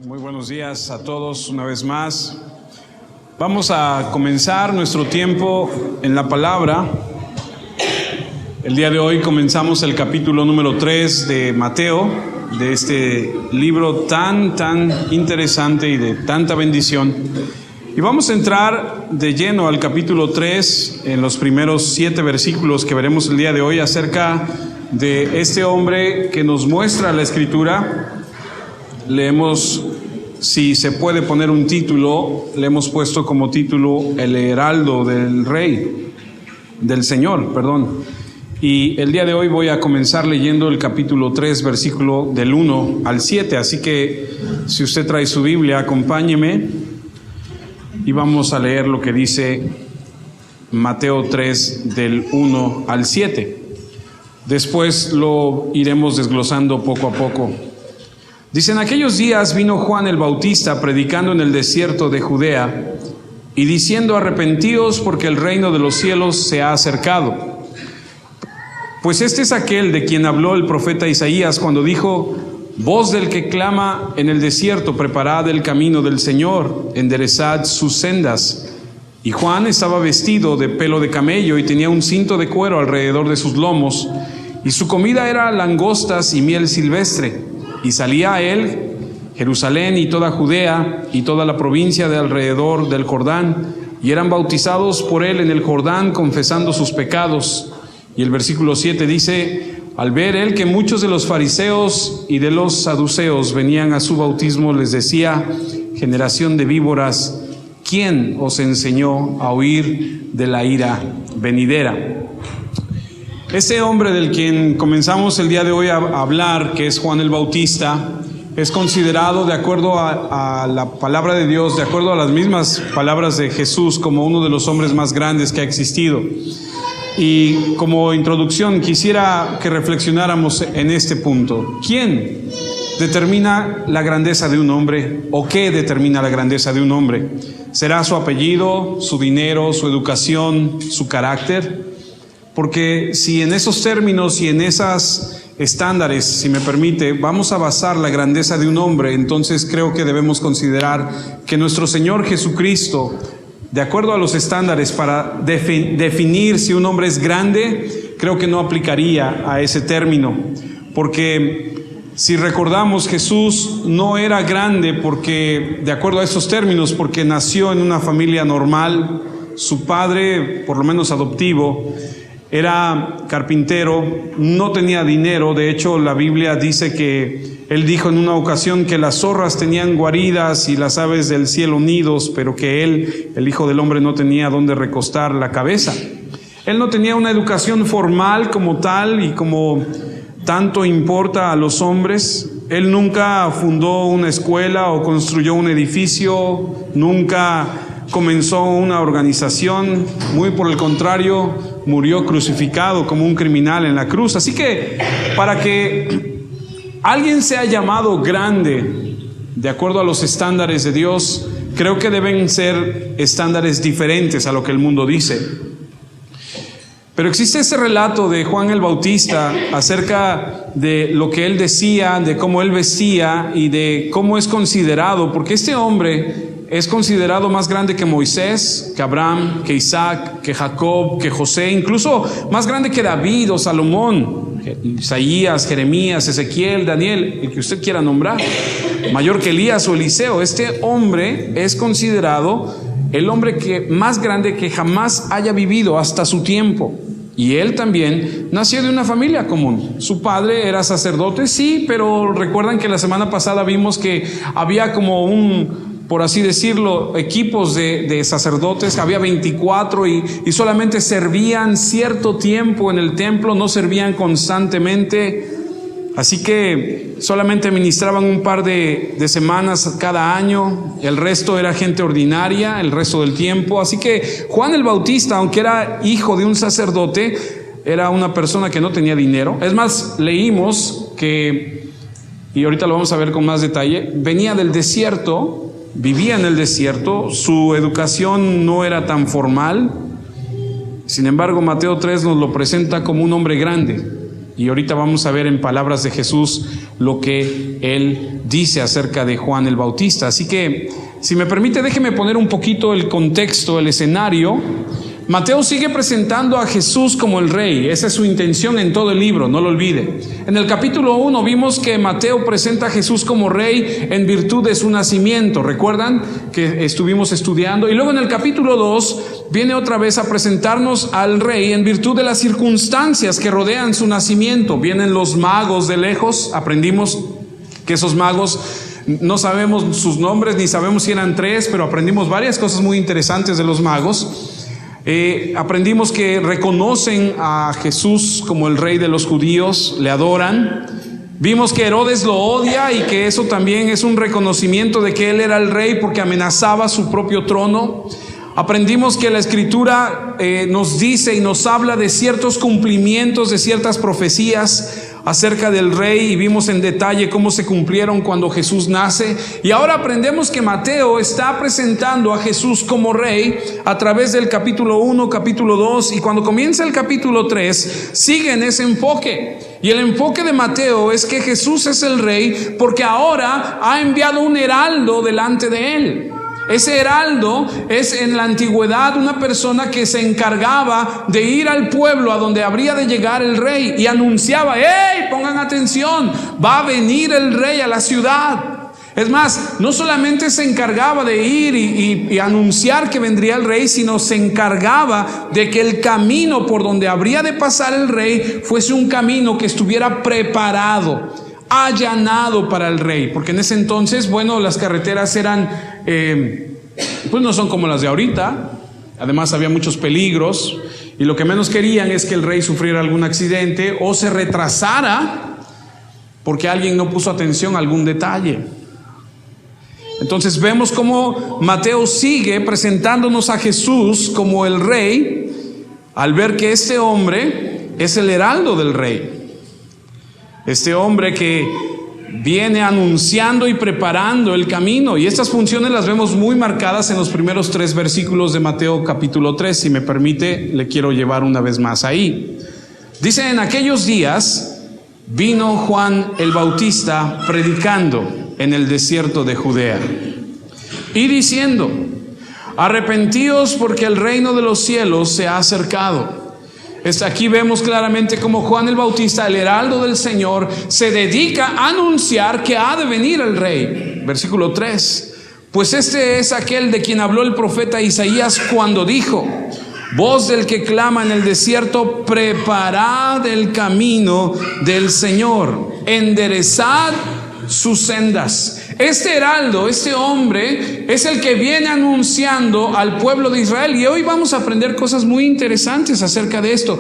Muy buenos días a todos una vez más. Vamos a comenzar nuestro tiempo en la palabra. El día de hoy comenzamos el capítulo número 3 de Mateo, de este libro tan interesante y de tanta bendición. Y vamos a entrar de lleno al capítulo 3 en los primeros 7 versículos que veremos el día de hoy acerca de este hombre que nos muestra la Escritura. Leemos, si se puede poner un título, le hemos puesto como título El Heraldo del Rey, del Señor, perdón. Y el día de hoy voy a comenzar leyendo el capítulo 3, versículo del 1 al 7. Así que si usted trae su Biblia, acompáñeme y vamos a leer lo que dice Mateo 3, del 1 al 7. Después lo iremos desglosando poco a poco. Dice: en aquellos días vino Juan el Bautista predicando en el desierto de Judea y diciendo: arrepentíos, porque el reino de los cielos se ha acercado. Pues este es aquel de quien habló el profeta Isaías cuando dijo: voz del que clama en el desierto, preparad el camino del Señor, enderezad sus sendas. Y Juan estaba vestido de pelo de camello y tenía un cinto de cuero alrededor de sus lomos, y su comida era langostas y miel silvestre. Y salía a él Jerusalén y toda Judea y toda la provincia de alrededor del Jordán, y eran bautizados por él en el Jordán, confesando sus pecados. Y el versículo 7 dice: al ver él que muchos de los fariseos y de los saduceos venían a su bautismo, les decía: generación de víboras, ¿quién os enseñó a huir de la ira venidera? Este hombre del quien comenzamos el día de hoy a hablar, que es Juan el Bautista, es considerado, de acuerdo a la palabra de Dios, de acuerdo a las mismas palabras de Jesús, como uno de los hombres más grandes que ha existido. Y como introducción quisiera que reflexionáramos en este punto. ¿Quién determina la grandeza de un hombre? ¿O qué determina la grandeza de un hombre? ¿Será su apellido, su dinero, su educación, su carácter? Porque si en esos términos y en esos estándares, si me permite, vamos a basar la grandeza de un hombre, entonces creo que debemos considerar que nuestro Señor Jesucristo, de acuerdo a los estándares para definir si un hombre es grande, creo que no aplicaría a ese término. Porque si recordamos, Jesús no era grande porque, de acuerdo a esos términos, porque nació en una familia normal. Su padre, por lo menos adoptivo, era carpintero, no tenía dinero. De hecho, la Biblia dice que él dijo en una ocasión que las zorras tenían guaridas y las aves del cielo nidos, pero que él, el Hijo del Hombre, no tenía dónde recostar la cabeza. Él no tenía una educación formal como tal y como tanto importa a los hombres. Él nunca fundó una escuela o construyó un edificio, nunca comenzó una organización, muy por el contrario, murió crucificado como un criminal en la cruz. Así que para que alguien sea llamado grande, de acuerdo a los estándares de Dios, creo que deben ser estándares diferentes a lo que el mundo dice. Pero existe ese relato de Juan el Bautista acerca de lo que él decía, de cómo él vestía y de cómo es considerado, porque este hombre es considerado más grande que Moisés, que Abraham, que Isaac, que Jacob, que José, incluso más grande que David o Salomón, Isaías, Jeremías, Ezequiel, Daniel, el que usted quiera nombrar, mayor que Elías o Eliseo. Este hombre es considerado el hombre que más grande que jamás haya vivido hasta su tiempo. Y él también nació de una familia común. Su padre era sacerdote, sí, pero recuerdan que la semana pasada vimos que había como por así decirlo, equipos de sacerdotes. Había 24 y solamente servían cierto tiempo en el templo, no servían constantemente. Así que solamente ministraban un par de semanas cada año. El resto era gente ordinaria, el resto del tiempo. Así que Juan el Bautista, aunque era hijo de un sacerdote, era una persona que no tenía dinero. Es más, leímos que, y ahorita lo vamos a ver con más detalle, venía del desierto. Vivía en el desierto, su educación no era tan formal. Sin embargo, Mateo 3 nos lo presenta como un hombre grande. Y ahorita vamos a ver en palabras de Jesús lo que Él dice acerca de Juan el Bautista. Así que, si me permite, déjeme poner un poquito el contexto, el escenario. Mateo sigue presentando a Jesús como el Rey. Esa es su intención en todo el libro, no lo olvide. En el capítulo 1 vimos que Mateo presenta a Jesús como Rey en virtud de su nacimiento. ¿Recuerdan que estuvimos estudiando? Y luego en el capítulo 2 viene otra vez a presentarnos al Rey en virtud de las circunstancias que rodean su nacimiento. Vienen los magos de lejos. Aprendimos que esos magos, no sabemos sus nombres ni sabemos si eran 3, pero aprendimos varias cosas muy interesantes de los magos. Aprendimos que reconocen a Jesús como el Rey de los judíos, le adoran. Vimos que Herodes lo odia y que eso también es un reconocimiento de que él era el rey porque amenazaba su propio trono. Aprendimos que la Escritura nos dice y nos habla de ciertos cumplimientos, de ciertas profecías acerca del Rey, y vimos en detalle cómo se cumplieron cuando Jesús nace. Y ahora aprendemos que Mateo está presentando a Jesús como Rey a través del capítulo 1, capítulo 2, y cuando comienza el capítulo 3 sigue en ese enfoque. Y el enfoque de Mateo es que Jesús es el Rey porque ahora ha enviado un heraldo delante de él. Ese heraldo es en la antigüedad una persona que se encargaba de ir al pueblo a donde habría de llegar el rey y anunciaba: ¡hey! Pongan atención, va a venir el rey a la ciudad. Es más, no solamente se encargaba de ir y anunciar que vendría el rey, sino se encargaba de que el camino por donde habría de pasar el rey fuese un camino que estuviera preparado, allanado para el rey, porque en ese entonces, bueno, las carreteras eran pues no son como las de ahorita. Además había muchos peligros y lo que menos querían es que el rey sufriera algún accidente o se retrasara porque alguien no puso atención a algún detalle. Entonces vemos cómo Mateo sigue presentándonos a Jesús como el Rey al ver que este hombre es el heraldo del Rey. Este hombre que viene anunciando y preparando el camino, y estas funciones las vemos muy marcadas en los primeros 3 versículos de Mateo capítulo 3. Si me permite, le quiero llevar una vez más ahí. Dice: en aquellos días vino Juan el Bautista predicando en el desierto de Judea y diciendo: arrepentíos porque el reino de los cielos se ha acercado. Aquí vemos claramente cómo Juan el Bautista, el heraldo del Señor, se dedica a anunciar que ha de venir el Rey. Versículo 3: pues este es aquel de quien habló el profeta Isaías cuando dijo: voz del que clama en el desierto, preparad el camino del Señor, enderezad sus sendas. Este heraldo, este hombre, es el que viene anunciando al pueblo de Israel, y hoy vamos a aprender cosas muy interesantes acerca de esto.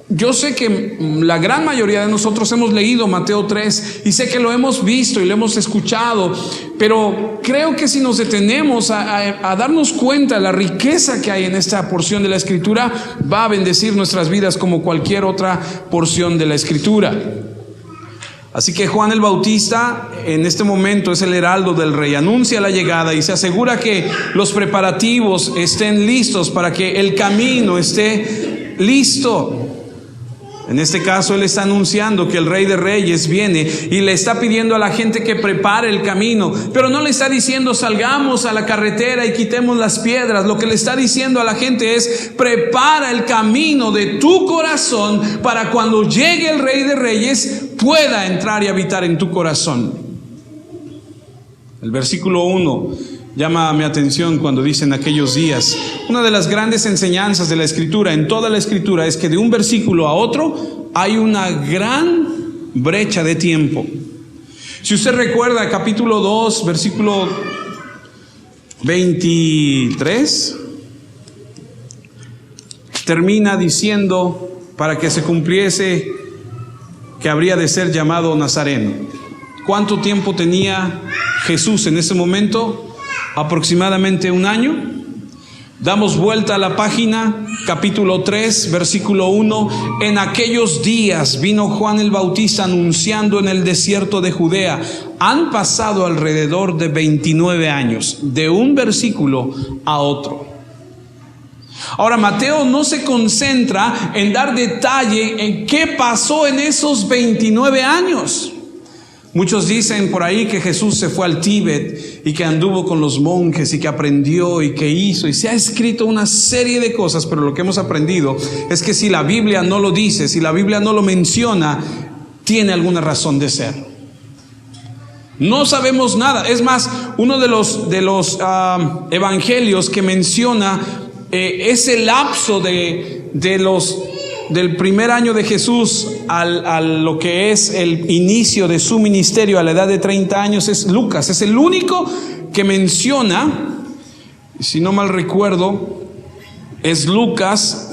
Yo sé que la gran mayoría de nosotros hemos leído Mateo 3 y sé que lo hemos visto y lo hemos escuchado, pero creo que si nos detenemos a darnos cuenta de la riqueza que hay en esta porción de la Escritura, va a bendecir nuestras vidas como cualquier otra porción de la Escritura. Así que Juan el Bautista en este momento es el heraldo del Rey, anuncia la llegada y se asegura que los preparativos estén listos para que el camino esté listo. En este caso él está anunciando que el Rey de Reyes viene y le está pidiendo a la gente que prepare el camino, pero no le está diciendo salgamos a la carretera y quitemos las piedras. Lo que le está diciendo a la gente es: prepara el camino de tu corazón para cuando llegue el Rey de Reyes pueda entrar y habitar en tu corazón. El versículo 1 llama mi atención cuando dice: en aquellos días. Una de las grandes enseñanzas de la Escritura, en toda la Escritura, es que de un versículo a otro hay una gran brecha de tiempo. Si usted recuerda, capítulo 2, versículo 23, termina diciendo, para que se cumpliese, que habría de ser llamado Nazareno. ¿Cuánto tiempo tenía Jesús en ese momento? Aproximadamente 1 año. Damos vuelta a la página, capítulo 3, versículo 1. En aquellos días vino Juan el Bautista anunciando en el desierto de Judea. Han pasado alrededor de 29 años, de un versículo a otro. Ahora, Mateo no se concentra en dar detalle en qué pasó en esos 29 años. Muchos dicen por ahí que Jesús se fue al Tíbet y que anduvo con los monjes y que aprendió y que hizo, y se ha escrito una serie de cosas, pero lo que hemos aprendido es que si la Biblia no lo dice, si la Biblia no lo menciona, tiene alguna razón de ser. No sabemos nada. Es más, uno de los evangelios que menciona ese lapso del primer año de Jesús a lo que es el inicio de su ministerio a la edad de 30 años es Lucas. Es el único que menciona, si no mal recuerdo, es Lucas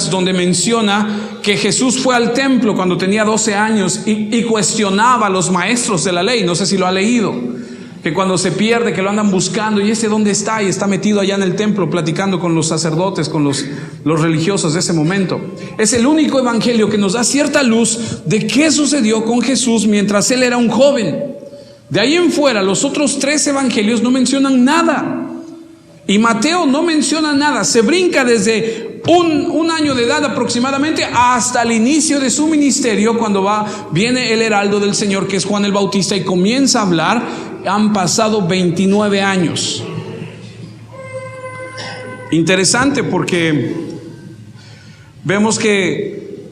donde menciona que Jesús fue al templo cuando tenía 12 años y cuestionaba a los maestros de la ley. No sé si lo ha leído. Que cuando se pierde, que lo andan buscando, y ese dónde está, y está metido allá en el templo platicando con los sacerdotes, con los religiosos de ese momento. Es el único evangelio que nos da cierta luz de qué sucedió con Jesús mientras él era un joven. De ahí en fuera, los otros 3 evangelios no mencionan nada. Y Mateo no menciona nada. Se brinca desde un año de edad aproximadamente hasta el inicio de su ministerio, cuando viene el heraldo del Señor, que es Juan el Bautista, y comienza a hablar. Han pasado 29 años. Interesante, porque vemos que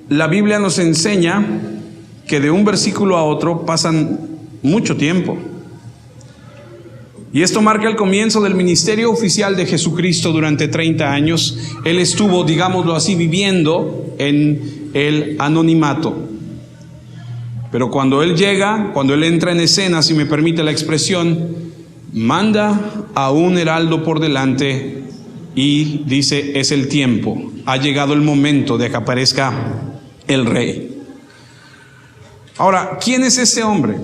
la Biblia nos enseña que de un versículo a otro pasan mucho tiempo. Y esto marca el comienzo del ministerio oficial de Jesucristo durante 30 años. Él estuvo, digámoslo así, viviendo en el anonimato. Pero cuando Él entra en escena, si me permite la expresión, manda a un heraldo por delante y dice: es el tiempo, ha llegado el momento de que aparezca el Rey. Ahora, ¿quién es este hombre?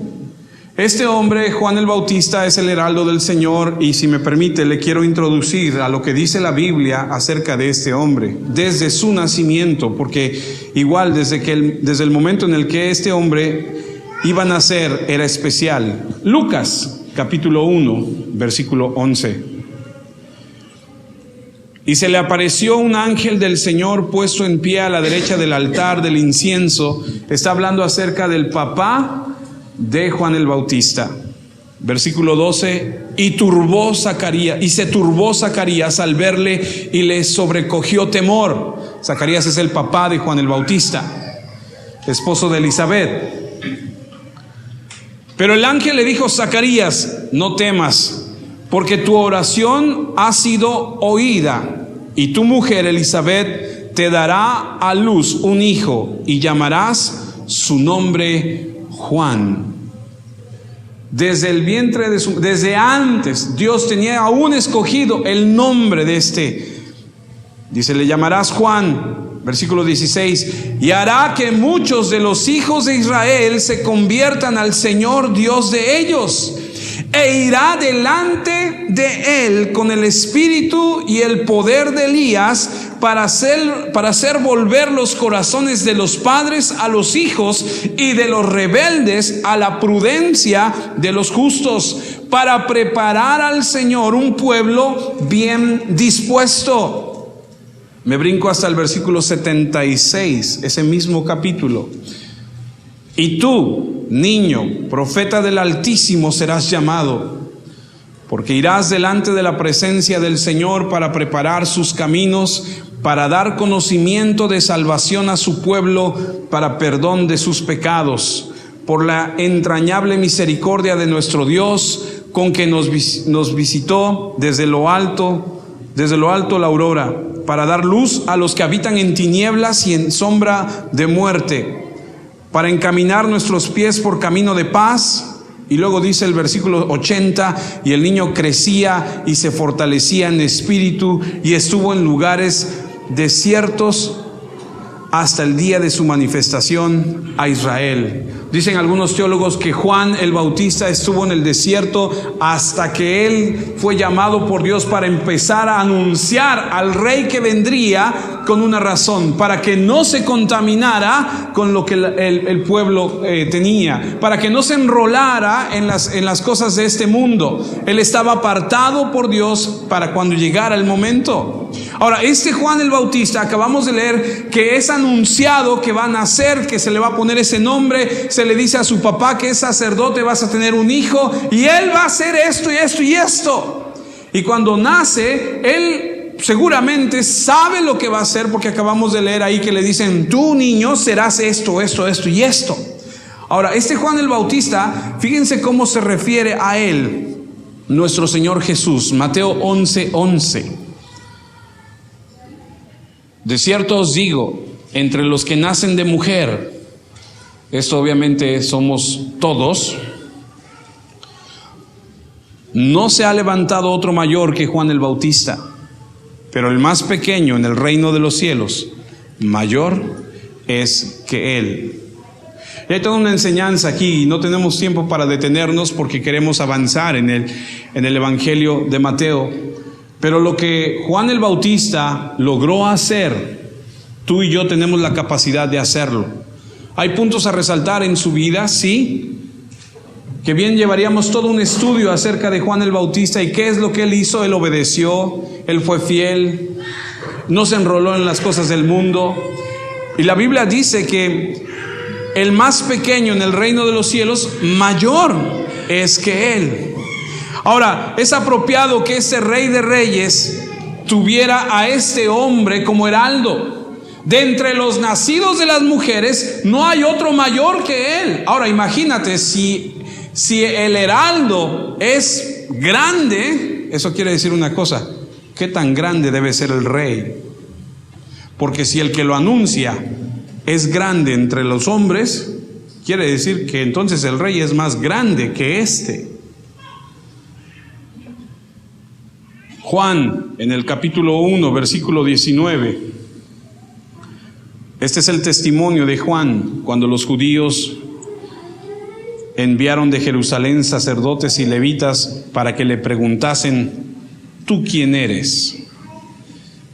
Este hombre, Juan el Bautista, es el heraldo del Señor, y si me permite, le quiero introducir a lo que dice la Biblia acerca de este hombre, desde su nacimiento, porque igual desde el momento en el que este hombre iba a nacer era especial. Lucas, capítulo 1, versículo 11. Y se le apareció un ángel del Señor puesto en pie a la derecha del altar del incienso. Está hablando acerca del papá de Juan el Bautista. Versículo 12. Y se turbó Zacarías al verle, y le sobrecogió temor. Zacarías es el papá de Juan el Bautista, esposo de Elizabeth. Pero el ángel le dijo: Zacarías, no temas, porque tu oración ha sido oída, y tu mujer Elizabeth te dará a luz un hijo, y llamarás su nombre Juan. Desde el vientre desde antes, Dios tenía aún escogido el nombre de este. Dice: le llamarás Juan. Versículo 16. Y hará que muchos de los hijos de Israel se conviertan al Señor Dios de ellos, e irá delante de él con el espíritu y el poder de Elías, para hacer volver los corazones de los padres a los hijos, y de los rebeldes a la prudencia de los justos, para preparar al Señor un pueblo bien dispuesto. Me brinco hasta el versículo 76, ese mismo capítulo. Y tú, niño, profeta del Altísimo serás llamado, porque irás delante de la presencia del Señor para preparar sus caminos, para dar conocimiento de salvación a su pueblo, para perdón de sus pecados, por la entrañable misericordia de nuestro Dios, con que nos visitó desde lo alto la aurora, para dar luz a los que habitan en tinieblas y en sombra de muerte, para encaminar nuestros pies por camino de paz. Y luego dice el versículo 80: y el niño crecía y se fortalecía en espíritu, y estuvo en lugares desiertos hasta el día de su manifestación a Israel. Dicen algunos teólogos que Juan el Bautista estuvo en el desierto hasta que él fue llamado por Dios para empezar a anunciar al rey que vendría, con una razón: para que no se contaminara con lo que el pueblo tenía, para que no se enrolara en las cosas de este mundo. Él estaba apartado por Dios para cuando llegara el momento. Ahora, este Juan el Bautista, acabamos de leer que es anunciado que va a nacer, que se le va a poner ese nombre. Se le dice a su papá que es sacerdote, vas a tener un hijo y él va a hacer esto y esto y esto. Y cuando nace, él seguramente sabe lo que va a hacer, porque acabamos de leer ahí que le dicen: tú, niño, serás esto, esto, esto y esto. Ahora, este Juan el Bautista, fíjense cómo se refiere a él nuestro Señor Jesús. Mateo 11:11. De cierto os digo, entre los que nacen de mujer, esto obviamente somos todos, no se ha levantado otro mayor que Juan el Bautista, pero el más pequeño en el reino de los cielos, mayor es que él. Y hay toda una enseñanza aquí, y no tenemos tiempo para detenernos porque queremos avanzar en el Evangelio de Mateo. Pero lo que Juan el Bautista logró hacer, tú y yo tenemos la capacidad de hacerlo. Hay puntos a resaltar en su vida, sí, que bien llevaríamos todo un estudio acerca de Juan el Bautista y qué es lo que él hizo. Él obedeció, él fue fiel, no se enroló en las cosas del mundo. Y la Biblia dice que el más pequeño en el reino de los cielos, mayor es que él. Ahora, es apropiado que este Rey de Reyes tuviera a este hombre como heraldo. De entre los nacidos de las mujeres, no hay otro mayor que él. Ahora, imagínate, si el heraldo es grande, eso quiere decir una cosa: ¿qué tan grande debe ser el rey? Porque si el que lo anuncia es grande entre los hombres, quiere decir que entonces el rey es más grande que este. Juan, en el capítulo 1, versículo 19. Este es el testimonio de Juan cuando los judíos enviaron de Jerusalén sacerdotes y levitas para que le preguntasen: ¿tú quién eres?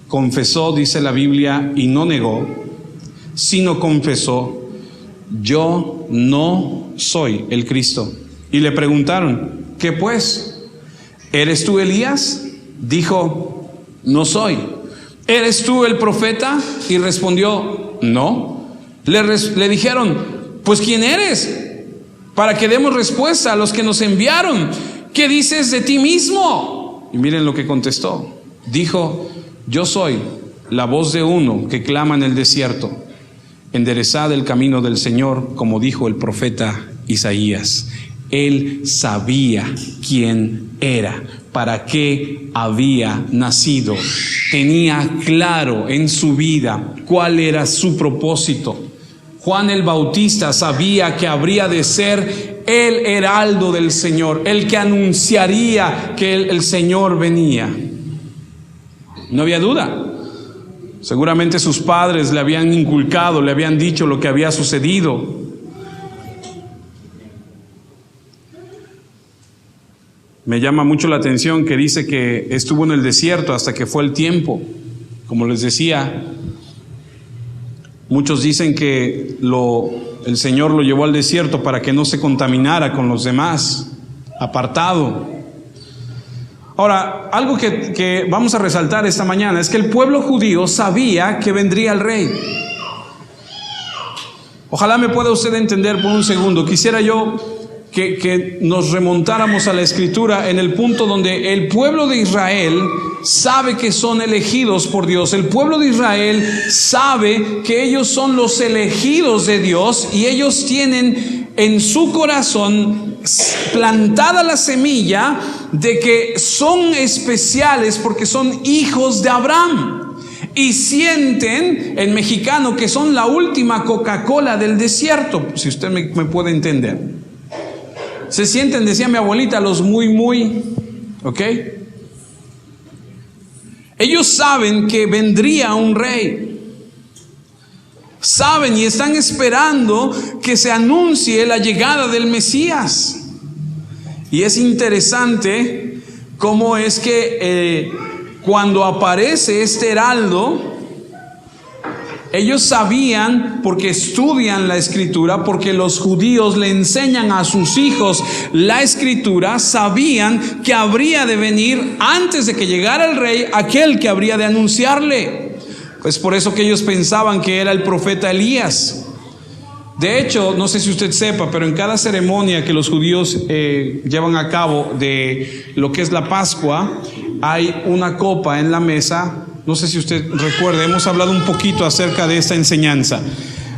Confesó, dice la Biblia, y no negó, sino confesó: yo no soy el Cristo. Y le preguntaron: ¿qué pues? ¿Eres tú Elías? Dijo: no soy. ¿Eres tú el profeta? Y respondió: no. Le dijeron: pues ¿quién eres? Para que demos respuesta a los que nos enviaron. ¿Qué dices de ti mismo? Y miren lo que contestó. Dijo: yo soy la voz de uno que clama en el desierto: enderezad el camino del Señor, como dijo el profeta Isaías. Él sabía quién era, para qué había nacido. Tenía claro en su vida cuál era su propósito. Juan el Bautista sabía que habría de ser el heraldo del Señor, el que anunciaría que el Señor venía. No había duda. Seguramente sus padres le habían inculcado, le habían dicho lo que había sucedido. Me llama mucho la atención que dice que estuvo en el desierto hasta que fue el tiempo. Como les decía, muchos dicen que el Señor lo llevó al desierto para que no se contaminara con los demás, apartado. Ahora, algo que vamos a resaltar esta mañana es que el pueblo judío sabía que vendría el rey. Ojalá me pueda usted entender por un segundo. Quisiera yo que nos remontáramos a la Escritura en el punto donde el pueblo de Israel sabe que son elegidos por Dios. El pueblo de Israel sabe que ellos son los elegidos de Dios y ellos tienen en su corazón plantada la semilla de que son especiales porque son hijos de Abraham. Y sienten, en mexicano, que son la última Coca-Cola del desierto, si usted me puede entender. Se sienten, decía mi abuelita, los muy, ¿ok? Ellos saben que vendría un rey. Saben y están esperando que se anuncie la llegada del Mesías. Y es interesante cómo es que cuando aparece este heraldo, ellos sabían, porque estudian la Escritura, porque los judíos le enseñan a sus hijos la Escritura, sabían que habría de venir, antes de que llegara el rey, aquel que habría de anunciarle. Es por eso que ellos pensaban que era el profeta Elías. De hecho, no sé si usted sepa, pero en cada ceremonia que los judíos llevan a cabo de lo que es la Pascua, hay una copa en la mesa. No sé si usted recuerda, hemos hablado un poquito acerca de esta enseñanza.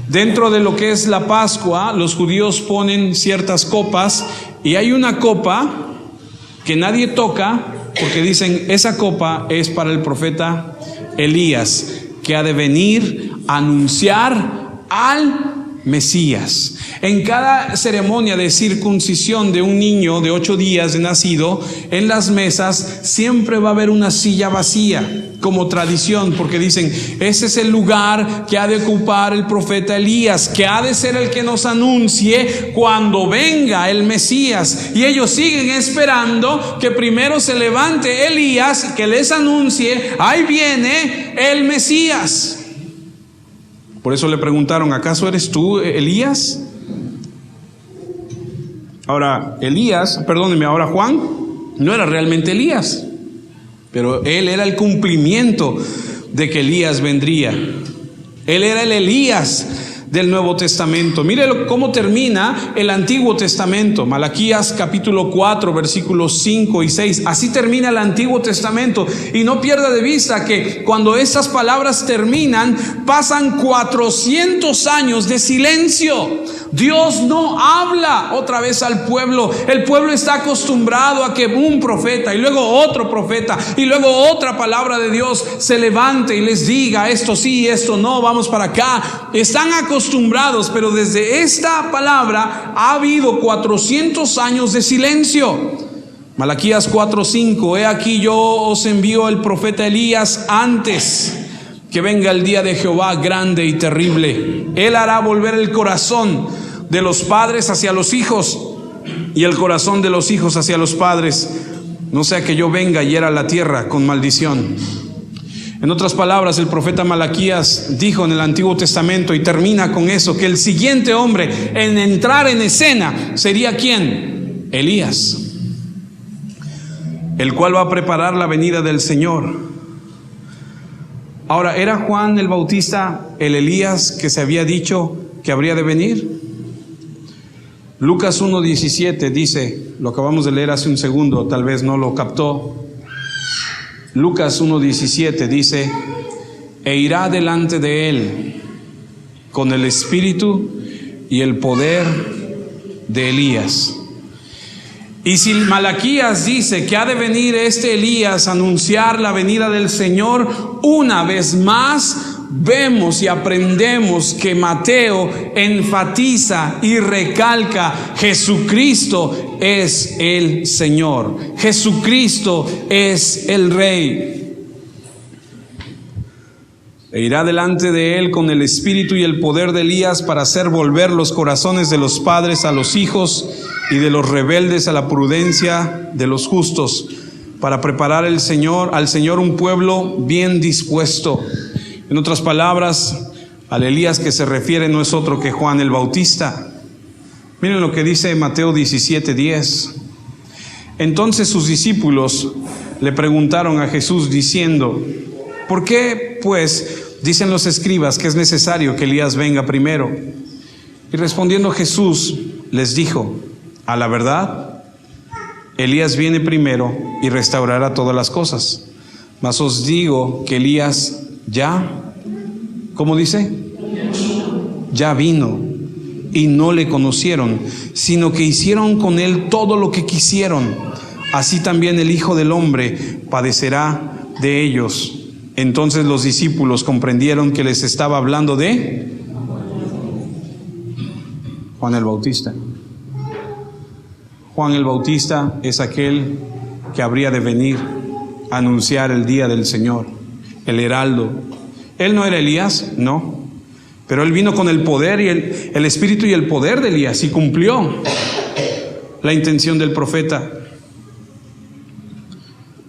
Dentro de lo que es la Pascua, los judíos ponen ciertas copas y hay una copa que nadie toca porque dicen, esa copa es para el profeta Elías, que ha de venir a anunciar al Mesías. En cada ceremonia de circuncisión de un niño de 8 días de nacido, en las mesas siempre va a haber una silla vacía, como tradición, porque dicen, ese es el lugar que ha de ocupar el profeta Elías, que ha de ser el que nos anuncie cuando venga el Mesías. Y ellos siguen esperando que primero se levante Elías y que les anuncie, ahí viene el Mesías. Por eso le preguntaron, ¿acaso eres tú, Elías? Ahora, ahora Juan no era realmente Elías, pero él era el cumplimiento de que Elías vendría. Él era el Elías del Nuevo Testamento. Mire cómo termina el Antiguo Testamento. Malaquías capítulo 4, versículos 5 y 6. Así termina el Antiguo Testamento. Y no pierda de vista que cuando estas palabras terminan, pasan 400 años de silencio. Dios no habla otra vez al pueblo. El pueblo está acostumbrado a que un profeta y luego otro profeta y luego otra palabra de Dios se levante y les diga esto sí, esto no, vamos para acá. Están acostumbrados, pero desde esta palabra ha habido 400 años de silencio. Malaquías 4:5, he aquí yo os envío el profeta Elías antes que venga el día de Jehová grande y terrible. Él hará volver el corazón de los padres hacia los hijos y el corazón de los hijos hacia los padres, no sea que yo venga y hiera la tierra con maldición. En otras palabras, el profeta Malaquías dijo en el Antiguo Testamento, y termina con eso, que el siguiente hombre en entrar en escena sería ¿quién? Elías, el cual va a preparar la venida del Señor. Ahora, ¿era Juan el Bautista el Elías que se había dicho que habría de venir? Lucas 1:17 dice, lo acabamos de leer hace un segundo, tal vez no lo captó. Lucas 1:17 dice, e irá delante de él con el espíritu y el poder de Elías. Y si Malaquías dice que ha de venir este Elías a anunciar la venida del Señor, una vez más vemos y aprendemos que Mateo enfatiza y recalca, Jesucristo es el Señor, Jesucristo es el Rey. E irá delante de él con el espíritu y el poder de Elías para hacer volver los corazones de los padres a los hijos y de los rebeldes a la prudencia de los justos, para preparar al Señor un pueblo bien dispuesto. En otras palabras, al Elías que se refiere no es otro que Juan el Bautista. Miren lo que dice Mateo 17:10. Entonces sus discípulos le preguntaron a Jesús diciendo, ¿por qué pues dicen los escribas que es necesario que Elías venga primero? Y respondiendo Jesús les dijo, a la verdad, Elías viene primero y restaurará todas las cosas. Mas os digo que Elías ya, ¿cómo dice? Ya vino y no le conocieron, sino que hicieron con él todo lo que quisieron. Así también el Hijo del Hombre padecerá de ellos. Entonces los discípulos comprendieron que les estaba hablando de Juan el Bautista. Juan el Bautista es aquel que habría de venir a anunciar el día del Señor, el heraldo. Él no era Elías, no. Pero él vino con el poder y el espíritu y el poder de Elías y cumplió la intención del profeta.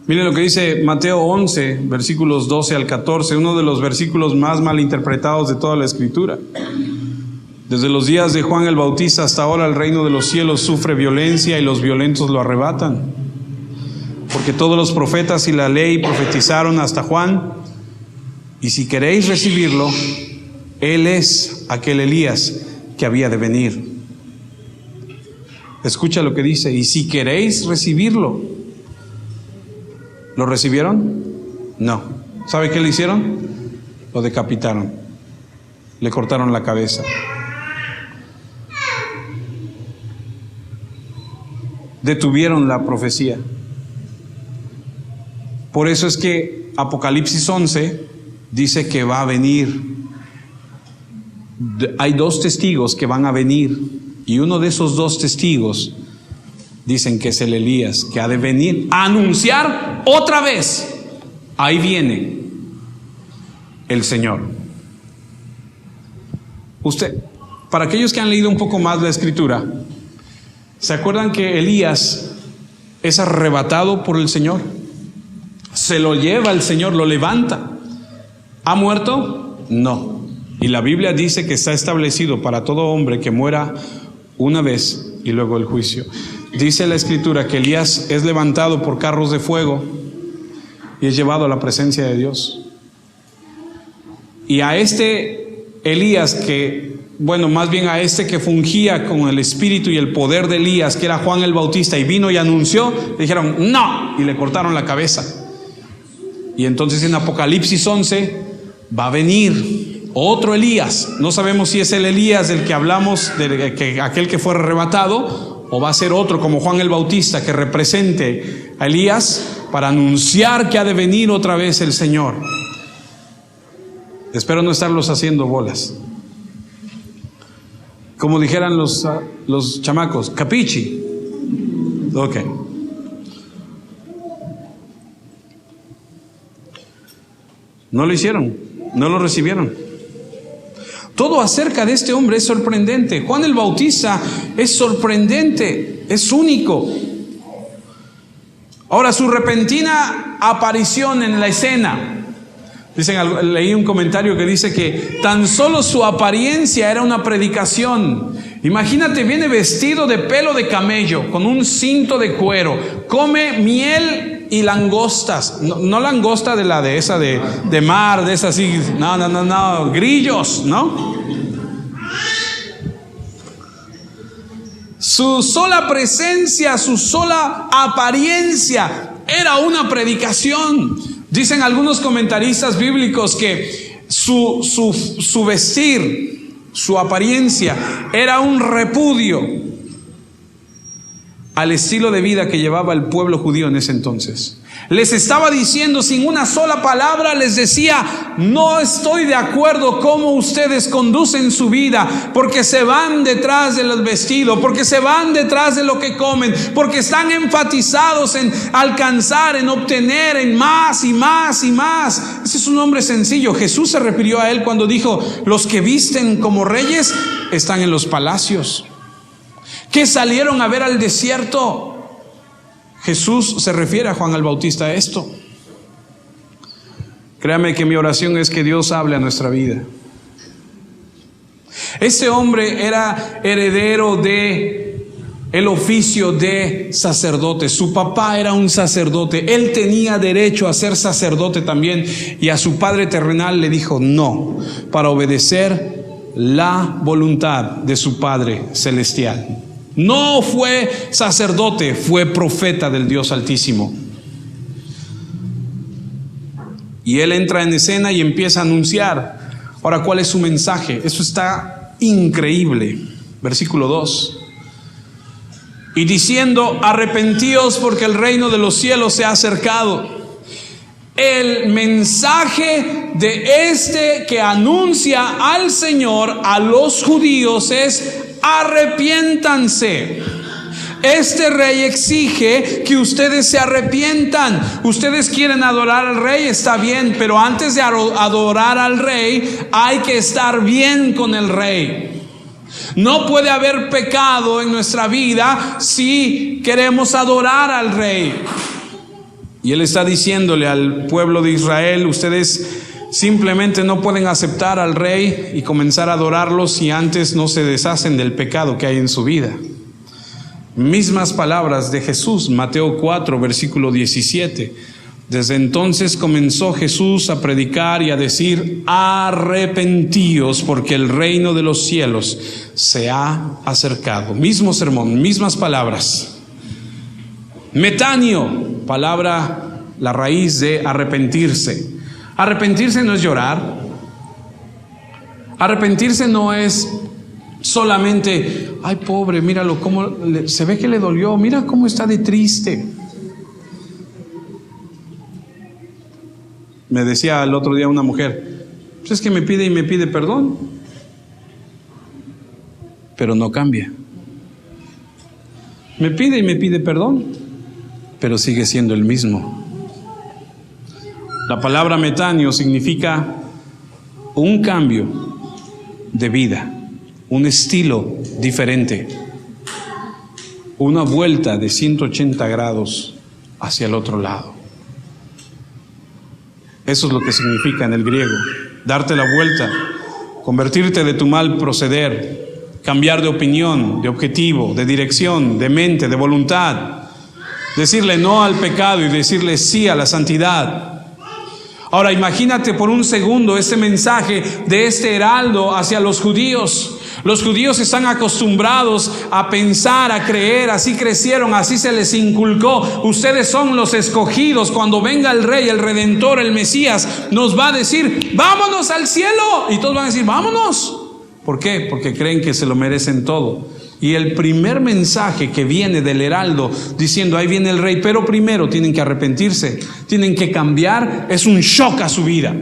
Miren lo que dice Mateo 11, versículos 12 al 14, uno de los versículos más malinterpretados de toda la Escritura. Desde los días de Juan el Bautista hasta ahora el reino de los cielos sufre violencia y los violentos lo arrebatan. Porque todos los profetas y la ley profetizaron hasta Juan, y si queréis recibirlo, él es aquel Elías que había de venir. Escucha lo que dice, y si queréis recibirlo. ¿Lo recibieron? No. ¿Sabe qué le hicieron? Lo decapitaron. Le cortaron la cabeza. Detuvieron la profecía. Por eso es que Apocalipsis 11 dice que va a venir. Hay 2 testigos que van a venir, y uno de esos 2 testigos dicen que es el Elías, que ha de venir a anunciar otra vez: ahí viene el Señor. Usted, para aquellos que han leído un poco más la Escritura, ¿se acuerdan que Elías es arrebatado por el Señor? Se lo lleva el Señor, lo levanta. ¿Ha muerto? No. Y la Biblia dice que está establecido para todo hombre que muera una vez y luego el juicio. Dice la Escritura que Elías es levantado por carros de fuego y es llevado a la presencia de Dios. Y a este Elías más bien a este que fungía con el espíritu y el poder de Elías, que era Juan el Bautista, y vino y anunció, le dijeron no, y le cortaron la cabeza. Y entonces en Apocalipsis 11 va a venir otro Elías. No sabemos si es el Elías del que hablamos, aquel que fue arrebatado, o va a ser otro como Juan el Bautista que represente a Elías para anunciar que ha de venir otra vez el Señor. Espero no estarlos haciendo bolas. Como dijeran los chamacos, capichi. Ok. No lo hicieron, no lo recibieron. Todo acerca de este hombre es sorprendente. Juan el Bautista es sorprendente, es único. Ahora, su repentina aparición en la escena. Leí un comentario que dice que tan solo su apariencia era una predicación. Imagínate, viene vestido de pelo de camello, con un cinto de cuero, come miel y langostas, no langosta de esa de mar, de esa así, no, grillos, ¿no? Su sola presencia, su sola apariencia era una predicación. Dicen algunos comentaristas bíblicos que su vestir, su apariencia era un repudio al estilo de vida que llevaba el pueblo judío en ese entonces. Les estaba diciendo sin una sola palabra, les decía: no estoy de acuerdo cómo ustedes conducen su vida, porque se van detrás del vestido, porque se van detrás de lo que comen, porque están enfatizados en alcanzar, en obtener, en más y más y más. Ese es un hombre sencillo. Jesús se refirió a él cuando dijo: los que visten como reyes están en los palacios. ¿Qué salieron a ver al desierto? Jesús se refiere a Juan el Bautista a esto. Créame que mi oración es que Dios hable a nuestra vida. Este hombre era heredero de el oficio de sacerdote. Su papá era un sacerdote. Él tenía derecho a ser sacerdote también. Y a su padre terrenal le dijo no, para obedecer la voluntad de su Padre celestial. No fue sacerdote, fue profeta del Dios Altísimo. Y él entra en escena y empieza a anunciar. Ahora, ¿cuál es su mensaje? Eso está increíble. Versículo 2. Y diciendo: arrepentíos, porque el reino de los cielos se ha acercado. El mensaje de este que anuncia al Señor a los judíos es: arrepiéntanse. Este rey exige que ustedes se arrepientan. Ustedes quieren adorar al rey, está bien, pero antes de adorar al rey hay que estar bien con el rey. No puede haber pecado en nuestra vida si queremos adorar al rey. Y él está diciéndole al pueblo de Israel: ustedes simplemente no pueden aceptar al rey y comenzar a adorarlo si antes no se deshacen del pecado que hay en su vida. Mismas palabras de Jesús, Mateo 4, versículo 17. Desde entonces comenzó Jesús a predicar y a decir: arrepentíos, porque el reino de los cielos se ha acercado. Mismo sermón, mismas palabras. Metanio, palabra, la raíz de arrepentirse. Arrepentirse no es llorar. Arrepentirse no es solamente: ay, pobre, míralo, cómo se ve que le dolió, mira cómo está de triste. Me decía el otro día una mujer: pues es que me pide y me pide perdón, pero no cambia. Me pide y me pide perdón, pero sigue siendo el mismo. La palabra metanio significa un cambio de vida, un estilo diferente, una vuelta de 180 grados hacia el otro lado. Eso es lo que significa en el griego: darte la vuelta, convertirte de tu mal proceder, cambiar de opinión, de objetivo, de dirección, de mente, de voluntad, decirle no al pecado y decirle sí a la santidad. Ahora imagínate por un segundo este mensaje de este heraldo hacia los judíos. Los judíos están acostumbrados a pensar, a creer, así crecieron, así se les inculcó: ustedes son los escogidos, cuando venga el rey, el redentor, el Mesías, nos va a decir: vámonos al cielo. Y todos van a decir: vámonos. ¿Por qué? Porque creen que se lo merecen todo. Y el primer mensaje que viene del heraldo diciendo: ahí viene el rey, pero primero tienen que arrepentirse, tienen que cambiar, es un shock a su vida.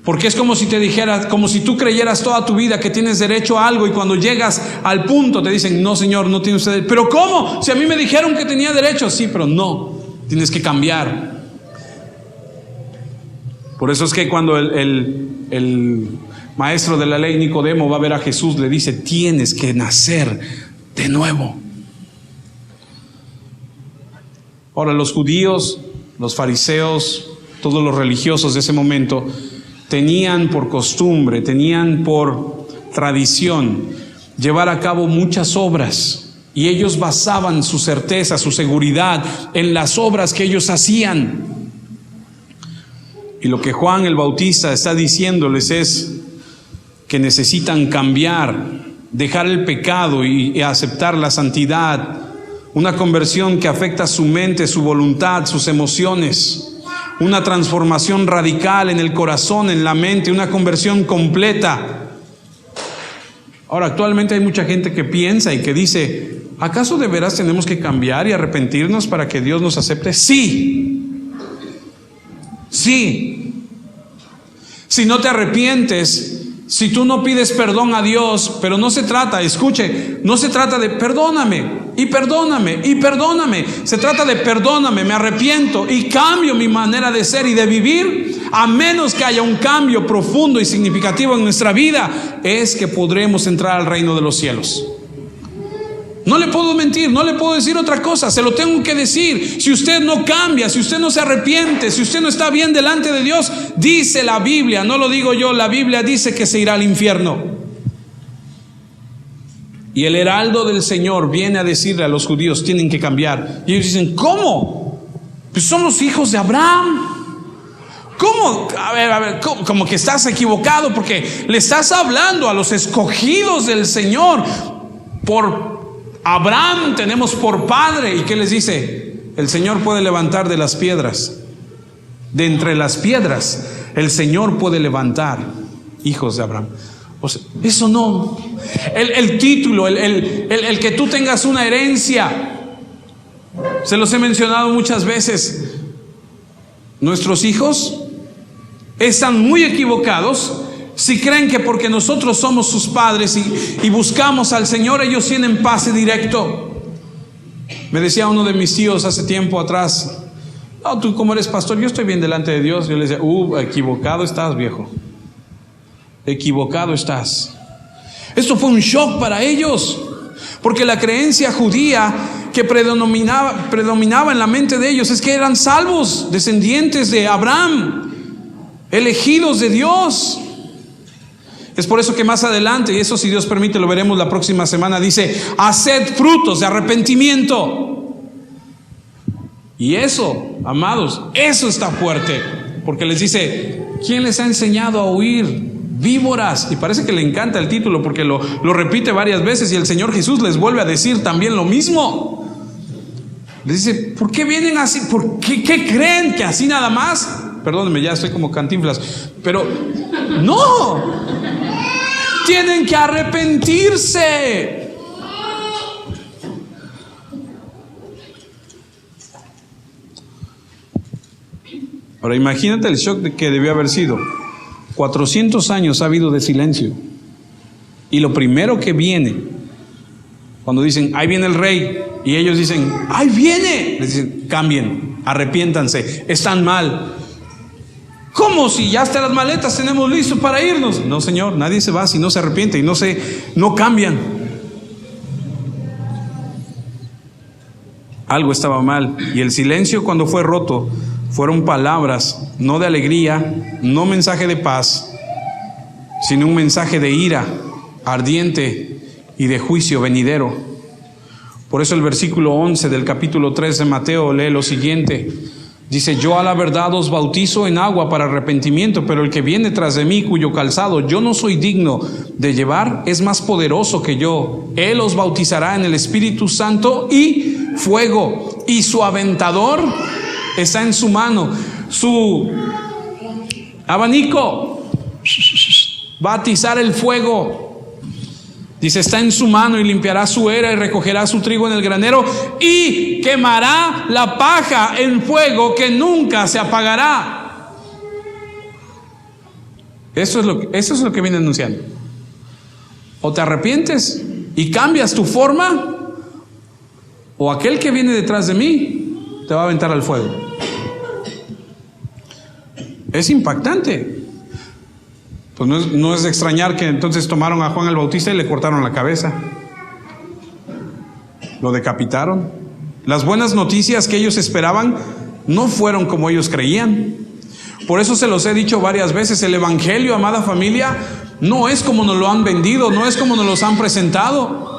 Porque es como si te dijeras, como si tú creyeras toda tu vida que tienes derecho a algo, y cuando llegas al punto te dicen: no, señor, no tiene usted. ¿Pero cómo? Si a mí me dijeron que tenía derecho. Sí, pero no, tienes que cambiar. Por eso es que cuando el maestro de la ley, Nicodemo, va a ver a Jesús, le dice: tienes que nacer de nuevo. Ahora, los judíos, los fariseos, todos los religiosos de ese momento tenían por costumbre, tenían por tradición llevar a cabo muchas obras, y ellos basaban su certeza, su seguridad en las obras que ellos hacían. Y lo que Juan el Bautista está diciéndoles es que necesitan cambiar, dejar el pecado y aceptar la santidad, una conversión que afecta su mente, su voluntad, sus emociones, una transformación radical en el corazón, en la mente, una conversión completa. Ahora, actualmente hay mucha gente que piensa y que dice: ¿acaso de veras tenemos que cambiar y arrepentirnos para que Dios nos acepte? Sí. Sí. Si no te arrepientes, si tú no pides perdón a Dios, pero no se trata, escuche, no se trata de perdóname y perdóname y perdóname. Se trata de perdóname, me arrepiento y cambio mi manera de ser y de vivir. A menos que haya un cambio profundo y significativo en nuestra vida, es que podremos entrar al reino de los cielos. No le puedo mentir, no le puedo decir otra cosa, se lo tengo que decir. Si usted no cambia, si usted no se arrepiente, si usted no está bien delante de Dios, dice la Biblia, no lo digo yo, la Biblia dice que se irá al infierno. Y el heraldo del Señor viene a decirle a los judíos: tienen que cambiar. Y ellos dicen: ¿cómo? Pues somos hijos de Abraham. ¿Cómo? A ver, ¿cómo? Como que estás equivocado, porque le estás hablando a los escogidos del Señor. Por Abraham tenemos por padre. ¿Y qué les dice? El Señor puede levantar de las piedras, de entre las piedras el Señor puede levantar hijos de Abraham. O sea, eso no. El título, el que tú tengas una herencia, se los he mencionado muchas veces. Nuestros hijos están muy equivocados si creen que porque nosotros somos sus padres y buscamos al Señor, ellos tienen pase directo. Me decía uno de mis tíos hace tiempo atrás: no, tú como eres pastor, yo estoy bien delante de Dios. Yo le decía: equivocado estás, viejo. Equivocado estás. Esto fue un shock para ellos, porque la creencia judía que predominaba en la mente de ellos es que eran salvos, descendientes de Abraham, elegidos de Dios. Es por eso que más adelante, y eso si Dios permite lo veremos la próxima semana, dice: haced frutos de arrepentimiento. Y eso, amados, eso está fuerte, porque les dice: ¿quién les ha enseñado a huir víboras? Y parece que le encanta el título porque lo repite varias veces, y el Señor Jesús les vuelve a decir también lo mismo. Les dice: ¿por qué vienen así? ¿Por qué creen que así nada más? Perdónenme, ya estoy como Cantinflas, pero no, tienen que arrepentirse. Ahora imagínate el shock de que debió haber sido. 400 años ha habido de silencio, y lo primero que viene, cuando dicen: ahí viene el rey, y ellos dicen: ahí viene, les dicen: cambien, arrepiéntanse, están mal. ¿Cómo si ya hasta las maletas tenemos listos para irnos? No, Señor, nadie se va si no se arrepiente y no cambian. Algo estaba mal, y el silencio, cuando fue roto, fueron palabras no de alegría, no mensaje de paz, sino un mensaje de ira ardiente y de juicio venidero. Por eso el versículo 11 del capítulo 3 de Mateo lee lo siguiente. Dice: yo a la verdad os bautizo en agua para arrepentimiento, pero el que viene tras de mí, cuyo calzado yo no soy digno de llevar, es más poderoso que yo. Él os bautizará en el Espíritu Santo y fuego, y su aventador está en su mano. Su abanico va a atizar el fuego. Dice: está en su mano, y limpiará su era y recogerá su trigo en el granero, y quemará la paja en fuego que nunca se apagará. Eso es lo que viene anunciando. O te arrepientes y cambias tu forma, o aquel que viene detrás de mí te va a aventar al fuego. Es impactante. Pues no es de extrañar que entonces tomaron a Juan el Bautista y le cortaron la cabeza, lo decapitaron. Las buenas noticias que ellos esperaban no fueron como ellos creían. Por eso se los he dicho varias veces: el evangelio, amada familia, no es como nos lo han vendido, no es como nos los han presentado.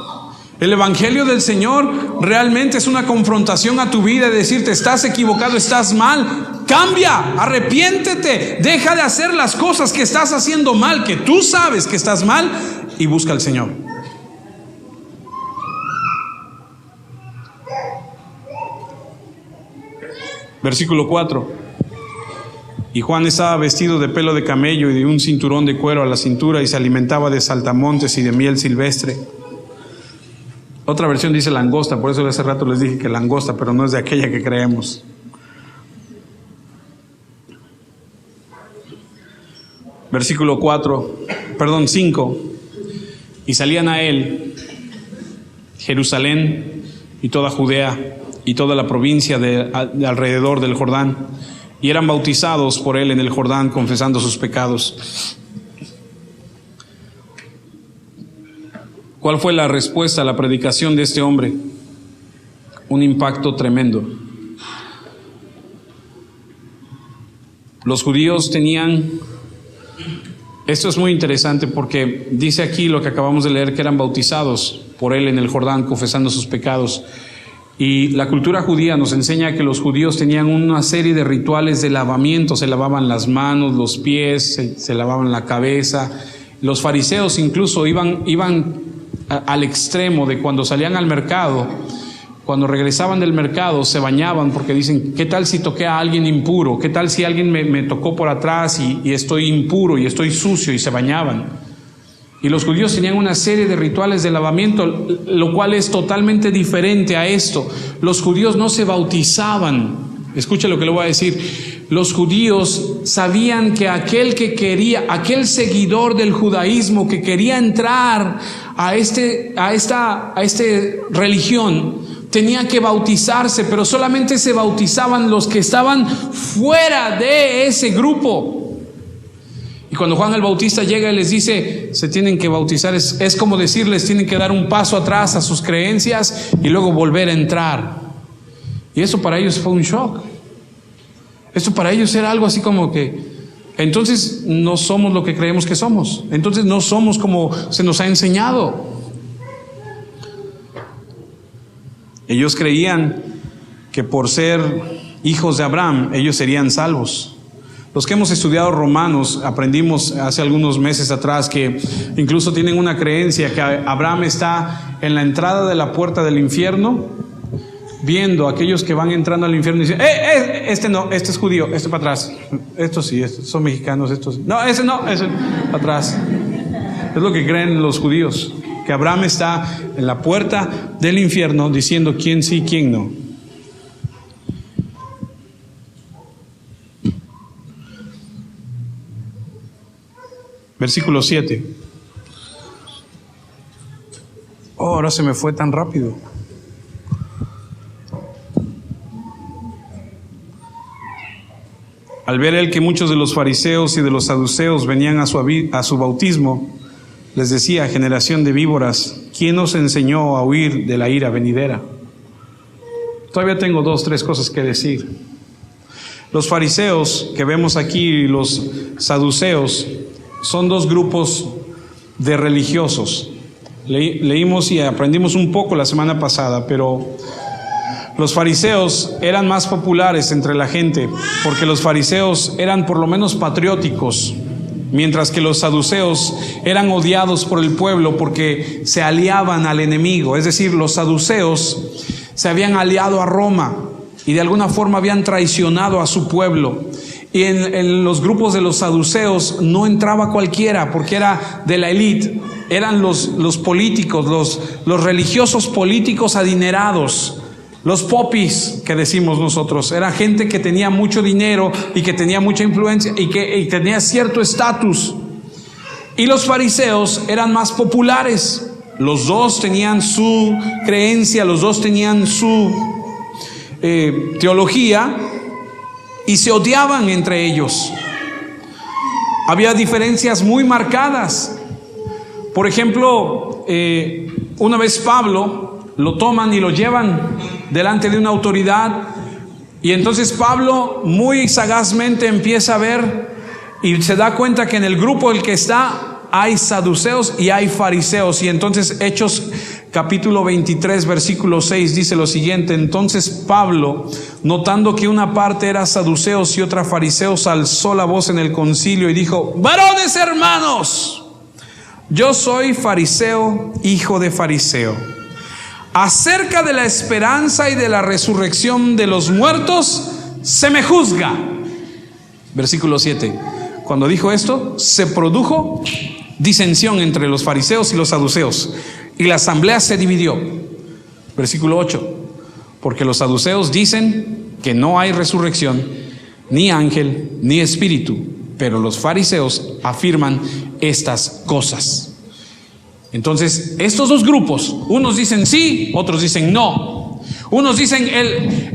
El evangelio del Señor realmente es una confrontación a tu vida, de decirte: estás equivocado, estás mal, cambia, arrepiéntete, deja de hacer las cosas que estás haciendo mal, que tú sabes que estás mal, y busca al Señor. Versículo 4. Y Juan estaba vestido de pelo de camello y de un cinturón de cuero a la cintura, y se alimentaba de saltamontes y de miel silvestre. Otra versión dice langosta, por eso hace rato les dije que langosta, pero no es de aquella que creemos. Versículo 5. Y salían a él Jerusalén y toda Judea y toda la provincia de alrededor del Jordán, y eran bautizados por él en el Jordán, confesando sus pecados. ¿Cuál fue la respuesta a la predicación de este hombre? Un impacto tremendo. Los judíos tenían... Esto es muy interesante porque dice aquí lo que acabamos de leer, que eran bautizados por él en el Jordán, confesando sus pecados. Y la cultura judía nos enseña que los judíos tenían una serie de rituales de lavamiento. Se lavaban las manos, los pies, se lavaban la cabeza. Los fariseos incluso iban al extremo de cuando salían al mercado, cuando regresaban del mercado, se bañaban, porque dicen: ¿qué tal si toqué a alguien impuro? ¿Qué tal si alguien me tocó por atrás y estoy impuro y estoy sucio? Y se bañaban. Y los judíos tenían una serie de rituales de lavamiento, lo cual es totalmente diferente a esto. Los judíos no se bautizaban. Escuche lo que le voy a decir. Los judíos sabían que aquel seguidor del judaísmo que quería entrar a esta religión, tenían que bautizarse, pero solamente se bautizaban los que estaban fuera de ese grupo. Y cuando Juan el Bautista llega y les dice, se tienen que bautizar, es como decirles, tienen que dar un paso atrás a sus creencias y luego volver a entrar. Y eso para ellos fue un shock. Esto para ellos era algo así como que, entonces no somos lo que creemos que somos. Entonces no somos como se nos ha enseñado. Ellos creían que por ser hijos de Abraham, ellos serían salvos. Los que hemos estudiado Romanos, aprendimos hace algunos meses atrás que incluso tienen una creencia que Abraham está en la entrada de la puerta del infierno, viendo a aquellos que van entrando al infierno y dicen, este no, este es judío, este para atrás, estos sí, estos son mexicanos, estos no, ese para atrás. Es lo que creen los judíos, que Abraham está en la puerta del infierno diciendo quién sí, quién no. Versículo 7. Oh, ahora se me fue tan rápido. Al ver él que muchos de los fariseos y de los saduceos venían a su bautismo, les decía, generación de víboras, ¿quién os enseñó a huir de la ira venidera? Todavía tengo 2, 3 cosas que decir. Los fariseos que vemos aquí y los saduceos son 2 grupos de religiosos. Leímos y aprendimos un poco la semana pasada, pero los fariseos eran más populares entre la gente, porque los fariseos eran por lo menos patrióticos, mientras que los saduceos eran odiados por el pueblo porque se aliaban al enemigo. Es decir, los saduceos se habían aliado a Roma y de alguna forma habían traicionado a su pueblo. Y en los grupos de los saduceos no entraba cualquiera, porque era de la élite. Eran los políticos, los religiosos políticos adinerados, los popis que decimos nosotros. Era gente que tenía mucho dinero y que tenía mucha influencia y que tenía cierto estatus. Y los fariseos eran más populares. Los 2 tenían su creencia, los 2 tenían su teología, y se odiaban entre ellos. Había diferencias muy marcadas. Por ejemplo, una vez Pablo lo toman y lo llevan delante de una autoridad, y entonces Pablo muy sagazmente empieza a ver y se da cuenta que en el grupo el que está hay saduceos y hay fariseos. Y entonces Hechos capítulo 23 versículo 6 dice lo siguiente: entonces Pablo, notando que una parte era saduceos y otra fariseos, alzó la voz en el concilio y dijo: varones hermanos, yo soy fariseo, hijo de fariseo. Acerca de la esperanza y de la resurrección de los muertos se me juzga. Versículo 7. Cuando dijo esto, se produjo disensión entre los fariseos y los saduceos, y la asamblea se dividió. Versículo 8. Porque los saduceos dicen que no hay resurrección, ni ángel, ni espíritu, pero los fariseos afirman estas cosas. Entonces, estos 2 grupos, unos dicen sí, otros dicen no. Unos dicen,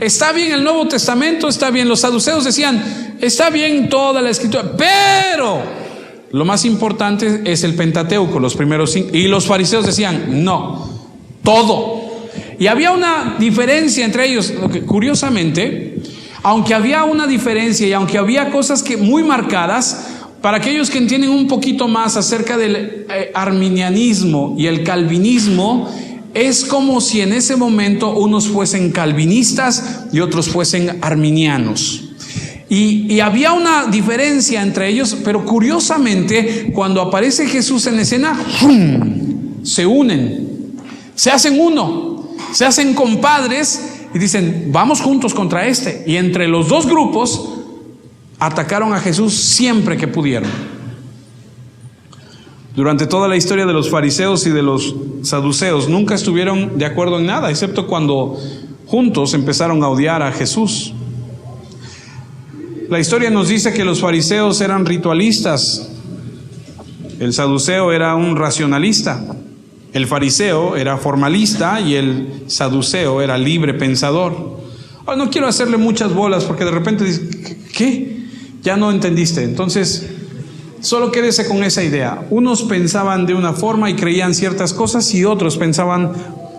está bien el Nuevo Testamento, está bien. Los saduceos decían, está bien toda la escritura, pero lo más importante es el Pentateuco, los primeros 5. Y los fariseos decían, no, todo. Y había una diferencia entre ellos, curiosamente, aunque había una diferencia y aunque había cosas que muy marcadas, para aquellos que entienden un poquito más acerca del arminianismo y el calvinismo, es como si en ese momento unos fuesen calvinistas y otros fuesen arminianos. Y había una diferencia entre ellos, pero curiosamente, cuando aparece Jesús en escena, ¡fum!, se unen, se hacen uno, se hacen compadres y dicen, vamos juntos contra este. Y entre los 2 grupos atacaron a Jesús siempre que pudieron. Durante toda la historia de los fariseos y de los saduceos nunca estuvieron de acuerdo en nada, excepto cuando juntos empezaron a odiar a Jesús. La historia nos dice que los fariseos eran ritualistas, el saduceo era un racionalista. El fariseo era formalista y el saduceo era libre pensador. No quiero hacerle muchas bolas porque de repente dice, ¿qué? Ya no entendiste. Entonces, solo quédese con esa idea. Unos pensaban de una forma y creían ciertas cosas y otros pensaban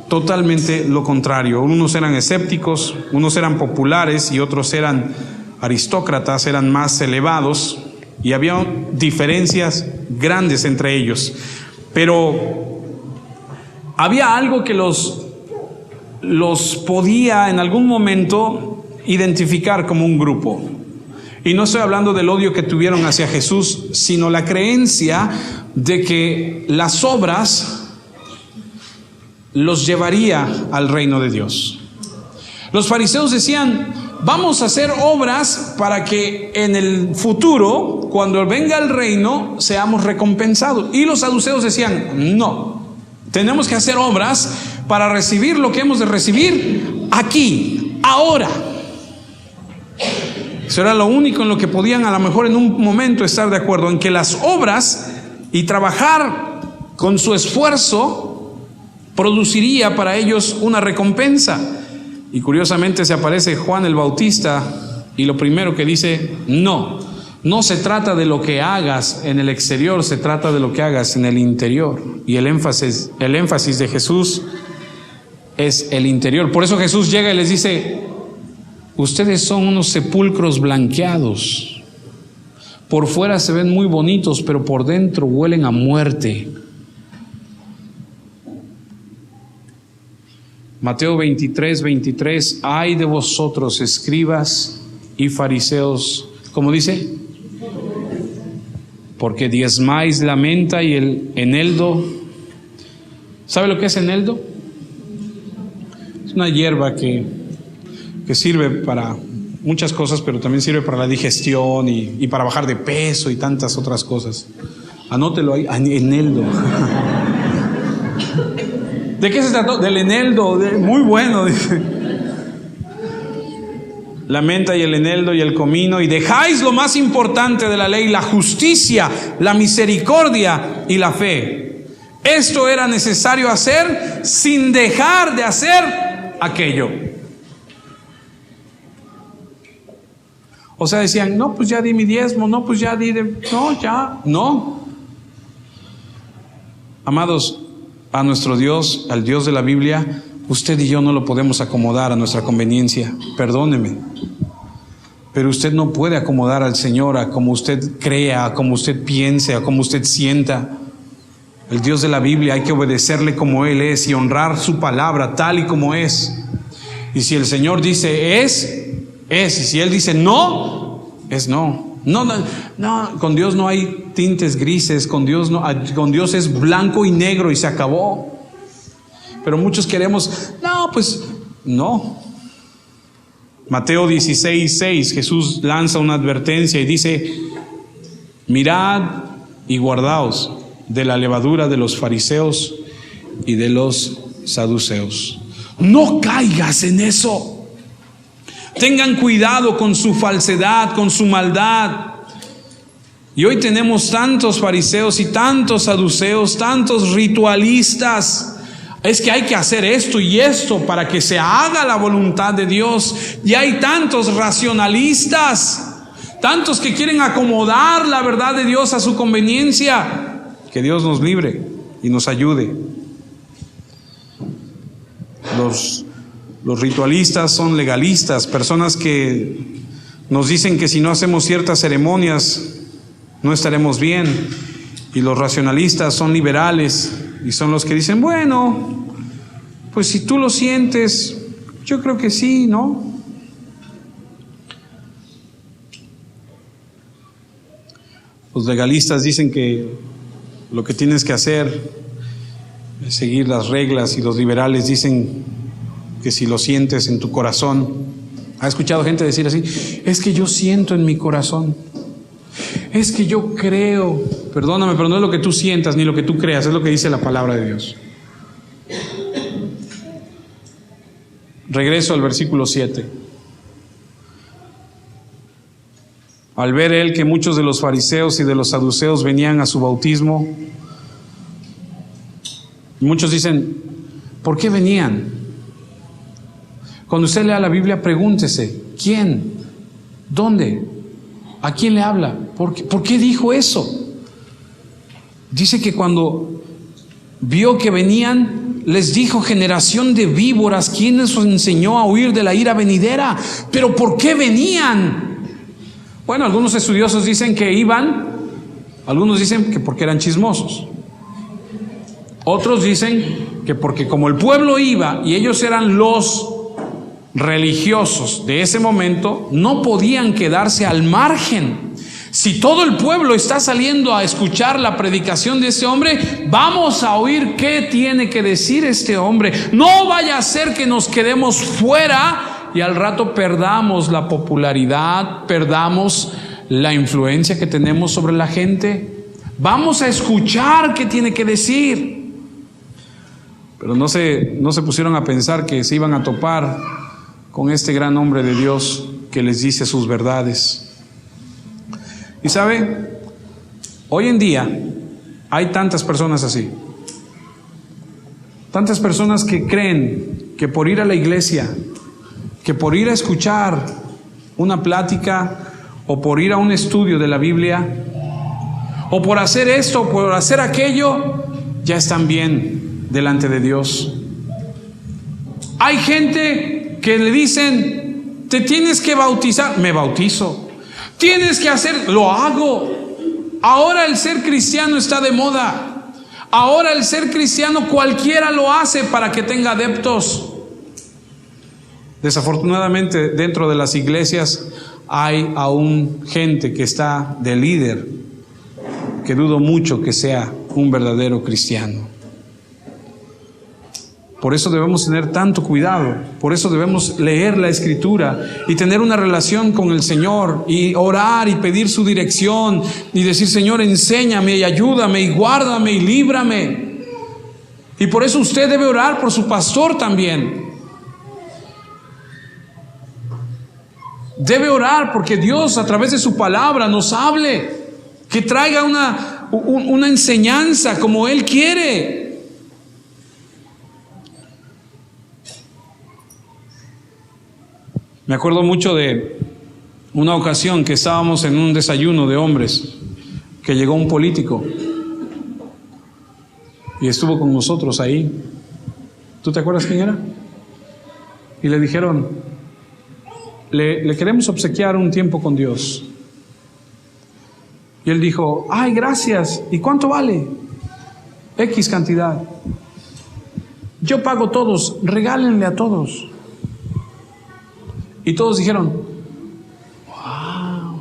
totalmente lo contrario. Unos eran escépticos, unos eran populares y otros eran aristócratas, eran más elevados y había diferencias grandes entre ellos. Pero había algo que los podía en algún momento identificar como un grupo. Y no estoy hablando del odio que tuvieron hacia Jesús, sino la creencia de que las obras los llevaría al reino de Dios. Los fariseos decían, vamos a hacer obras para que en el futuro, cuando venga el reino, seamos recompensados. Y los saduceos decían, no, tenemos que hacer obras para recibir lo que hemos de recibir aquí, ahora. Eso era lo único en lo que podían a lo mejor en un momento estar de acuerdo, en que las obras y trabajar con su esfuerzo produciría para ellos una recompensa. Y curiosamente se aparece Juan el Bautista y lo primero que dice, no se trata de lo que hagas en el exterior, se trata de lo que hagas en el interior. Y el énfasis de Jesús es el interior. Por eso Jesús llega y les dice, ustedes son unos sepulcros blanqueados. Por fuera se ven muy bonitos, pero por dentro huelen a muerte. Mateo 23:23, ay de vosotros, escribas y fariseos, ¿cómo dice? Porque diezmáis la menta y el eneldo. ¿Sabe lo que es eneldo? Es una hierba que sirve para muchas cosas, pero también sirve para la digestión y para bajar de peso y tantas otras cosas. Anótelo ahí, eneldo. ¿De qué se trató? Del eneldo, muy bueno, dice. La menta y el eneldo y el comino, y dejáis lo más importante de la ley, la justicia, la misericordia y la fe. Esto era necesario hacer sin dejar de hacer aquello. O sea, decían, no, pues ya di mi diezmo, no, pues ya di no. Amados, a nuestro Dios, al Dios de la Biblia, usted y yo no lo podemos acomodar a nuestra conveniencia, perdóneme. Pero usted no puede acomodar al Señor a como usted crea, a como usted piense, a como usted sienta. El Dios de la Biblia hay que obedecerle como Él es y honrar su palabra tal y como es. Y si el Señor dice es, y si Él dice no, es no. No, con Dios no hay tintes grises, con Dios es blanco y negro y se acabó. Pero muchos queremos, no. Mateo 16:6, Jesús lanza una advertencia y dice, mirad y guardaos de la levadura de los fariseos y de los saduceos. No caigas en eso. Tengan cuidado con su falsedad, con su maldad. Y hoy tenemos tantos fariseos y tantos saduceos, tantos ritualistas. Es que hay que hacer esto y esto para que se haga la voluntad de Dios. Y hay tantos racionalistas, tantos que quieren acomodar la verdad de Dios a su conveniencia. Que Dios nos libre y nos ayude. Los ritualistas son legalistas, personas que nos dicen que si no hacemos ciertas ceremonias no estaremos bien. Y los racionalistas son liberales y son los que dicen, bueno, pues si tú lo sientes, yo creo que sí, ¿no? Los legalistas dicen que lo que tienes que hacer es seguir las reglas, y los liberales dicen que si lo sientes en tu corazón. ¿Ha escuchado gente decir así? Es que yo siento en mi corazón. Es que yo creo. Perdóname, pero no es lo que tú sientas ni lo que tú creas, es lo que dice la palabra de Dios. Regreso al versículo 7. Al ver él que muchos de los fariseos y de los saduceos venían a su bautismo, Muchos dicen, ¿por qué venían? Cuando usted lea la Biblia, pregúntese, ¿quién? ¿Dónde? ¿A quién le habla? ¿Por qué dijo eso? Dice que cuando vio que venían, les dijo, generación de víboras, ¿quién os enseñó a huir de la ira venidera? ¿Pero por qué venían? Bueno, algunos estudiosos dicen que iban, algunos dicen que porque eran chismosos. Otros dicen que porque como el pueblo iba y ellos eran los religiosos de ese momento, no podían quedarse al margen. Si todo el pueblo está saliendo a escuchar la predicación de este hombre, vamos a oír qué tiene que decir este hombre. No vaya a ser que nos quedemos fuera y al rato perdamos la popularidad, perdamos la influencia que tenemos sobre la gente. Vamos a escuchar qué tiene que decir. Pero no se pusieron a pensar que se iban a topar con este gran hombre de Dios que les dice sus verdades. Y sabe, hoy en día hay tantas personas así. Tantas personas que creen que por ir a la iglesia, que por ir a escuchar una plática o por ir a un estudio de la Biblia, o por hacer esto o por hacer aquello, ya están bien delante de Dios. Hay gente que le dicen, te tienes que bautizar, me bautizo. Tienes que hacer, lo hago. Ahora el ser cristiano está de moda. Ahora el ser cristiano cualquiera lo hace para que tenga adeptos. Desafortunadamente dentro de las iglesias hay aún gente que está de líder, que dudo mucho que sea un verdadero cristiano. Por eso debemos tener tanto cuidado, por eso debemos leer la Escritura y tener una relación con el Señor y orar y pedir su dirección y decir, Señor, enséñame y ayúdame y guárdame y líbrame. Y por eso usted debe orar por su pastor también. Debe orar porque Dios a través de su palabra nos hable, que traiga una enseñanza como Él quiere. Me acuerdo mucho de una ocasión que estábamos en un desayuno de hombres, que llegó un político y estuvo con nosotros ahí. ¿Tú te acuerdas quién era? Y le dijeron, le queremos obsequiar un tiempo con Dios. Y él dijo, ay, gracias. ¿Y cuánto vale? X cantidad. Yo pago todos, regálenle a todos. Y todos dijeron, wow,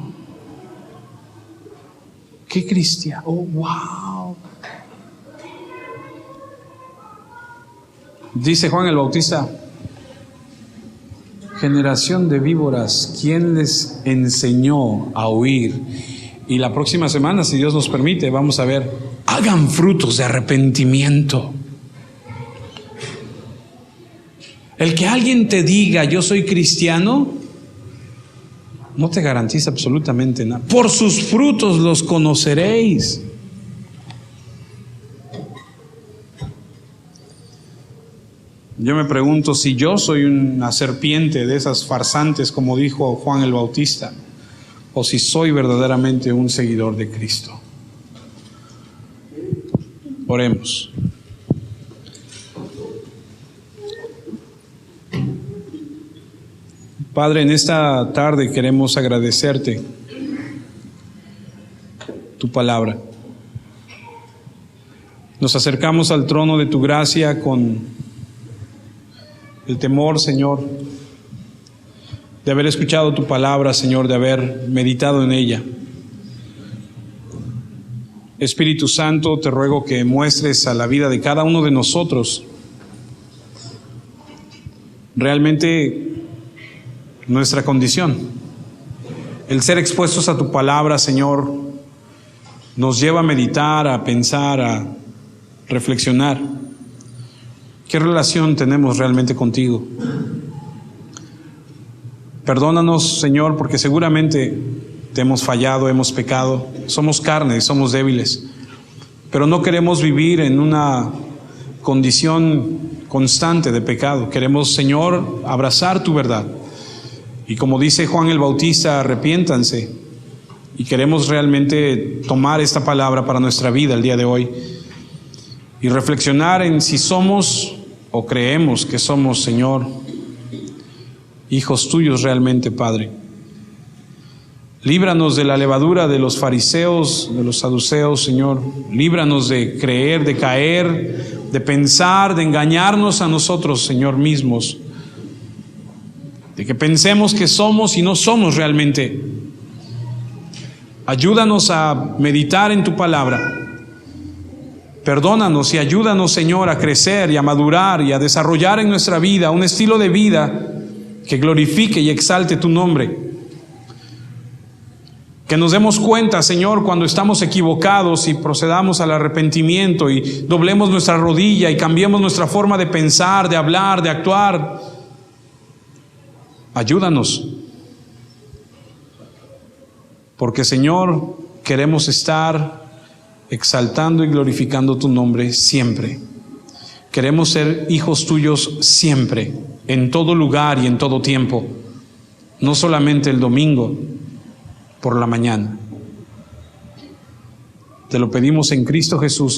qué cristiano, oh, wow. Dice Juan el Bautista, generación de víboras, ¿quién les enseñó a huir? Y la próxima semana, si Dios nos permite, vamos a ver, hagan frutos de arrepentimiento. El que alguien te diga yo soy cristiano no te garantiza absolutamente nada. Por sus frutos los conoceréis. Yo me pregunto si yo soy una serpiente de esas farsantes como dijo Juan el Bautista, o si soy verdaderamente un seguidor de Cristo. Oremos. Padre, en esta tarde queremos agradecerte tu palabra. Nos acercamos al trono de tu gracia con el temor, Señor, de haber escuchado tu palabra, Señor, de haber meditado en ella. Espíritu Santo, te ruego que muestres a la vida de cada uno de nosotros realmente nuestra condición. El ser expuestos a tu palabra, Señor, nos lleva a meditar, a pensar, a reflexionar. ¿Qué relación tenemos realmente contigo? Perdónanos, Señor, porque seguramente te hemos fallado, hemos pecado, somos carne, somos débiles, pero no queremos vivir en una condición constante de pecado. Queremos, Señor, abrazar tu verdad. Y como dice Juan el Bautista, arrepiéntanse. Y queremos realmente tomar esta palabra para nuestra vida el día de hoy y reflexionar en si somos o creemos que somos, Señor, hijos tuyos realmente, Padre. Líbranos de la levadura de los fariseos, de los saduceos, Señor. Líbranos de creer, de caer, de pensar, de engañarnos a nosotros, Señor, mismos. De que pensemos que somos y no somos realmente. Ayúdanos a meditar en tu palabra. Perdónanos y ayúdanos, Señor, a crecer y a madurar y a desarrollar en nuestra vida un estilo de vida que glorifique y exalte tu nombre. Que nos demos cuenta, Señor, cuando estamos equivocados y procedamos al arrepentimiento y doblemos nuestra rodilla y cambiemos nuestra forma de pensar, de hablar, de actuar. Ayúdanos. Porque, Señor, queremos estar exaltando y glorificando tu nombre siempre. Queremos ser hijos tuyos siempre, en todo lugar y en todo tiempo. No solamente el domingo por la mañana. Te lo pedimos en Cristo Jesús.